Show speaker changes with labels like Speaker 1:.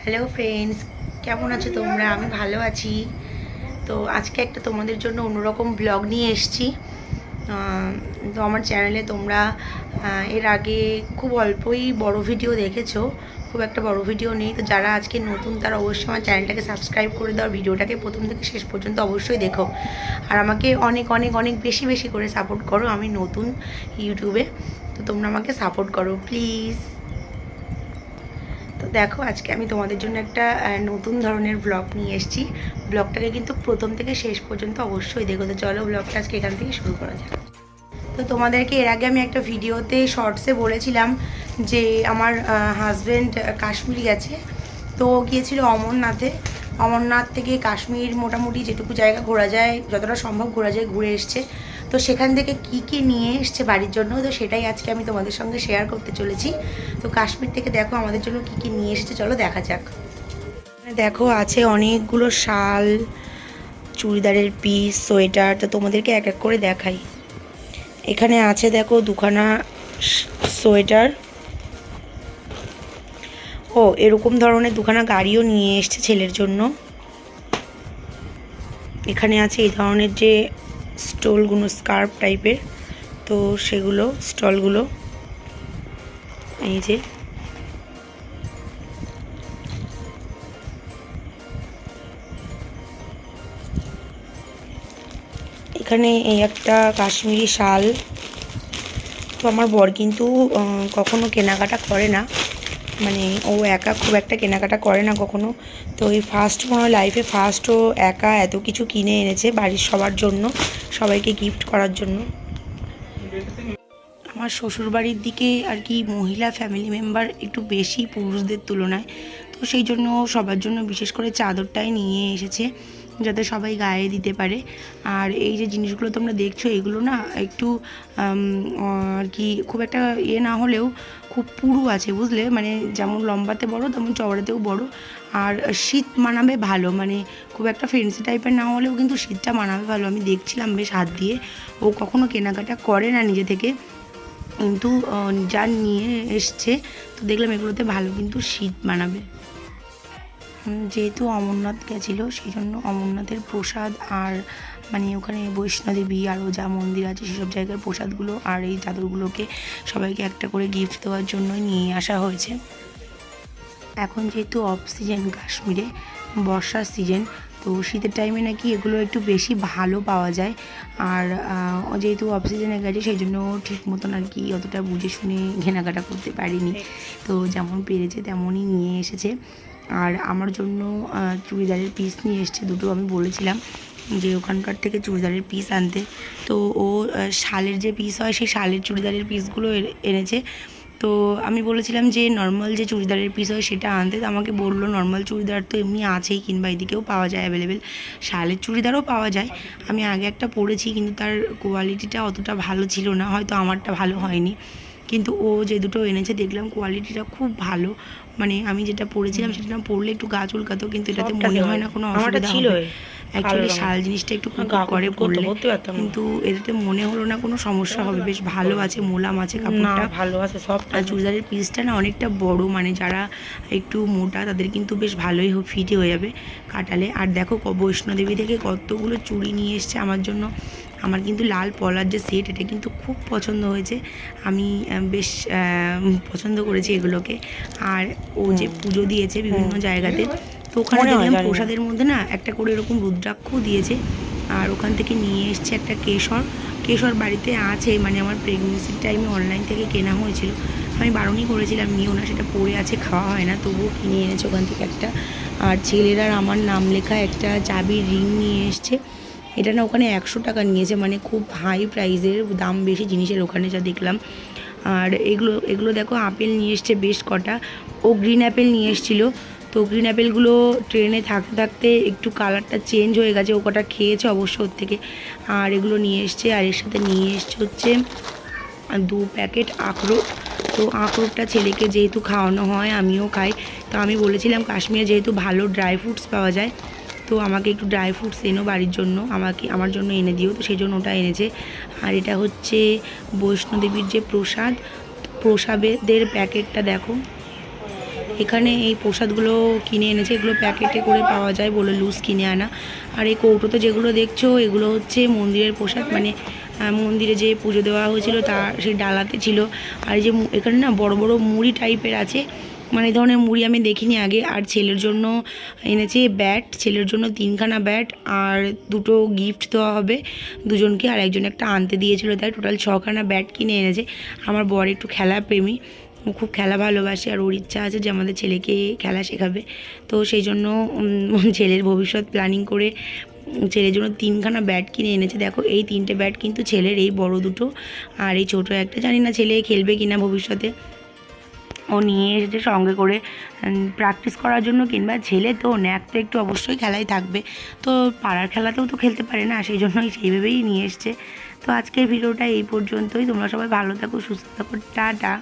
Speaker 1: Hello friends, কেমন আছো তোমরা? আমি ভালো আছি। তো আজকে একটা তোমাদের জন্য অন্যরকম ব্লগ নিয়ে এসেছি। তো আমার চ্যানেলে তোমরা এর আগে খুব অল্পই বড় ভিডিও দেখেছো, খুব একটা বড় ভিডিও নেই। তো যারা আজকে নতুন তারা অবশ্যই আমার চ্যানেলটাকে সাবস্ক্রাইব করে দাও, ভিডিওটাকে প্রথম থেকে শেষ পর্যন্ত অবশ্যই দেখো। আর আমাকে অনেক অনেক অনেক বেশি বেশি করে সাপোর্ট করো, আমি নতুন ইউটিউবে, তো তোমরা আমাকে সাপোর্ট করো প্লিজ। তো দেখো, আজকে আমি তোমাদের জন্য একটা নতুন ধরনের ব্লগ নিয়ে এসেছি। ব্লগটাকে কিন্তু প্রথম থেকে শেষ পর্যন্ত অবশ্যই দেখো। তো চলো ব্লগটা আজকে এখান থেকে শুরু করা যাক। তো তোমাদেরকে এর আগে আমি একটা ভিডিওতে শর্টসে বলেছিলাম যে আমার হাজব্যান্ড কাশ্মীর গেছে। তো গিয়েছিল অমরনাথে। অমরনাথ থেকে কাশ্মীর মোটামুটি যেটুকু জায়গা ঘোরা যায়, যতটা সম্ভব ঘোরা যায়, ঘুরে এসছে। তো সেখান থেকে কি কি নিয়ে এসছে বাড়ির জন্য, তো সেটাই আজকে আমি তোমাদের সঙ্গে শেয়ার করতে চলেছি। তো কাশ্মীর থেকে দেখো আমাদের জন্য কি কি নিয়ে এসেছে, চলো দেখা যাক। দেখো, আছে অনেকগুলো শাল, চুড়িদারের পিস, সোয়েটার। তো তোমাদেরকে এক এক করে দেখাই। এখানে আছে দেখো দুখানা সোয়েটার। ও এরকম ধরনের দুখানা গাড়িও নিয়ে এসছে ছেলের জন্য। এখানে আছে এই ধরনের যে স্টোলগুলো, স্কার্ফ টাইপের, তো সেগুলো স্টলগুলো এই যে। এখানে এই একটা কাশ্মীরি শাল। তো আমার বর কিন্তু কখনো কেনাকাটা করে না, মানে ও একা খুব একটা কেনাকাটা করে না কখনো। তো এই ফার্স্ট মনে হয় লাইফে ফার্স্ট ও একা এত কিছু কিনে এনেছে বাড়ির সবার জন্য, সবাইকে গিফট করার জন্য। আমার শ্বশুরবাড়ির দিকে আর কি মহিলা ফ্যামিলি মেম্বার একটু বেশি পুরুষদের তুলনায়। তো সেই জন্য সবার জন্য বিশেষ করে চাদরটাই নিয়ে এসেছে, যাতে সবাই গায়ে দিতে পারে। আর এই যে জিনিসগুলো তোমরা দেখছো, এগুলো না একটু আর কি খুব একটা ইয়ে না হলেও খুব পুরু আছে, বুঝলে, মানে যেমন লম্বাতে বড় তেমন চওড়াতেও বড়। আর শীত মানাবে ভালো, মানে খুব একটা ফেন্সি টাইপের না হলেও কিন্তু শীতটা মানাবে ভালো। আমি দেখছিলাম বেশ হাত দিয়ে। ও কখনো কেনাকাটা করে না নিজে থেকে, কিন্তু যা নিয়ে এসছে তো দেখলাম এগুলোতে ভালো কিন্তু শীত মানাবে। যেহেতু অমরনাথ গেছিলো সেই জন্য অমরনাথের প্রসাদ, আর মানে ওখানে বৈষ্ণোদেবী আরও যা মন্দির আছে সেসব জায়গার প্রসাদগুলো আর এই চাদরগুলোকে সবাইকে একটা করে গিফট দেওয়ার জন্যই নিয়ে আসা হয়েছে। এখন যেহেতু অফ সিজন কাশ্মীরে, বর্ষার সিজন, তো শীতের টাইমে নাকি এগুলো একটু বেশি ভালো পাওয়া যায়। আর যেহেতু অফ সিজনে গেছে সেই জন্য ঠিক মতন আর কি অতটা বুঝে শুনে কেনাকাটা করতে পারিনি। তো যেমন পেরেছে তেমনই নিয়ে এসেছে। আর আমার জন্য চুড়িদারের পিস নিয়ে এসছে দুটো। আমি বলেছিলাম যে ওখানকার থেকে চুড়িদারের পিস আনতে, তো ও শালের যে পিস হয় সেই শালের চুড়িদারের পিসগুলো এনেছে। তো আমি বলেছিলাম যে নর্মাল যে চুড়িদারের পিস হয় সেটা আনতে। তো আমাকে বললো নর্মাল চুড়িদার তো এমনি আছেই, কিংবা এদিকেও পাওয়া যায় অ্যাভেলেবেল, শালের চুড়িদারও পাওয়া যায়। আমি আগে একটা পরেছি কিন্তু তার কোয়ালিটিটা অতটা ভালো ছিল না, হয়তো আমারটা ভালো হয়নি। কিন্তু ও যে দুটো এনেছে দেখলাম কোয়ালিটিটা খুব ভালো। মানে আমি যেটা পরেছিলাম সেটা না পরলে একটু গা চুলকাতো, কিন্তু এটাতে মনে হয় না কোনো অসুবিধা হবে। অ্যাকচুয়ালি শাল জিনিসটা একটু করে পরলে, কিন্তু এটাতে মনে হলো না কোনো সমস্যা হবে। বেশ ভালো আছে, মোলাম আছে কাপড়টা, ভালো আছে সব। আর চুড়িদারের পিসটা না অনেকটা বড়, মানে যারা একটু মোটা তাদের কিন্তু বেশ ভালোই ফিটে হয়ে যাবে কাটালে। আর দেখো বৈষ্ণোদেবী থেকে কতগুলো চুড়ি নিয়ে এসছে আমার জন্য। আমার কিন্তু লাল পলার যে সেট, এটা কিন্তু খুব পছন্দ হয়েছে, আমি বেশ পছন্দ করেছি এগুলোকে। আর ও যে পুজো দিয়েছে বিভিন্ন জায়গাতে, তো ওখানে দেখলাম প্রসাদের মধ্যে না একটা করে এরকম রুদ্রাক্ষও দিয়েছে। আর ওখান থেকে নিয়ে এসছে একটা কেশর বাড়িতে আছে, মানে আমার প্রেগনেন্সির টাইমে অনলাইন থেকে কেনা হয়েছিল। আমি বারণই করেছিলাম নিও না, সেটা পড়ে আছে, খাওয়া হয় না, তবুও কিনে এনেছে ওখান থেকে একটা। আর ছেলের আর আমার নাম লেখা একটা চাবির রিং নিয়ে এসছে। এটা না ওখানে 100 টাকা নিয়েছে, মানে খুব হাই প্রাইসের, দাম বেশি জিনিসের ওখানে যা দেখলাম। আর এগুলো দেখো আপেল নিয়ে এসছে বেশ কটা। ও গ্রিন অ্যাপেল নিয়ে এসেছিলো। তো গ্রিন অ্যাপেলগুলো ট্রেনে থাকতে থাকতে একটু কালারটা চেঞ্জ হয়ে গেছে, ও কটা খেয়েছে অবশ্য ওর থেকে। আর এগুলো নিয়ে এসছে, আর এর সাথে নিয়ে এসছে হচ্ছে 2 প্যাকেট আখরোট। তো আখরোটটা ছেলেকে যেহেতু খাওয়ানো হয়, আমিও খাই। তো আমি বলেছিলাম কাশ্মীরে যেহেতু ভালো ড্রাই ফ্রুটস পাওয়া যায়, তো আমাকে একটু ড্রাই ফ্রুটস এনো বাড়ির জন্য, আমার জন্য এনে দিও। তো সেই জন্য ওটা এনেছে। আর এটা হচ্ছে বৈষ্ণোদেবীর যে প্রসাদের প্যাকেটটা দেখো, এখানে এই প্রসাদগুলো কিনে এনেছে, এগুলো প্যাকেটে করে পাওয়া যায় বলে লুজ কিনে আনা। আর এই কৌটোতে যেগুলো দেখছো এগুলো হচ্ছে মন্দিরের প্রসাদ, মানে মন্দিরে যে পুজো দেওয়া হয়েছিল তার সেই ডালাতে ছিল। আর এই যে এখানে না বড় বড় মুড়ি টাইপের আছে, মানে এই ধরনের মুড়ি আমি দেখিনি আগে। আর ছেলের জন্য এনেছে ব্যাট, ছেলের জন্য 3খানা ব্যাট আর 2টো গিফট দেওয়া হবে দুজনকে, আর একজন একটা আনতে দিয়েছিল, তাই টোটাল 6খানা ব্যাট কিনে এনেছে। আমার বর একটু খেলা প্রেমী, ও খুব খেলা ভালোবাসে, আর ওর ইচ্ছা আছে যে আমাদের ছেলেকে খেলা শেখাবে। তো সেই জন্য ছেলের ভবিষ্যৎ প্ল্যানিং করে ছেলের জন্য 3খানা ব্যাট কিনে এনেছে। দেখো এই 3টে ব্যাট কিন্তু ছেলের, এই বড় দুটো আর এই ছোটো একটা। জানি না ছেলে খেলবে কিনা ভবিষ্যতে, ও নিয়ে এসেছে সঙ্গে করে প্র্যাকটিস করার জন্য, কিংবা ছেলে তো ন্যাক তো একটু অবশ্যই খেলায় থাকবে, তো পাড়ার খেলাতেও তো খেলতে পারে না, সেই জন্যই সেইভাবেই নিয়ে এসছে। তো আজকের ভিডিওটা এই পর্যন্তই। তোমরা সবাই ভালো থাকো, সুস্থ থাকো, টাটা।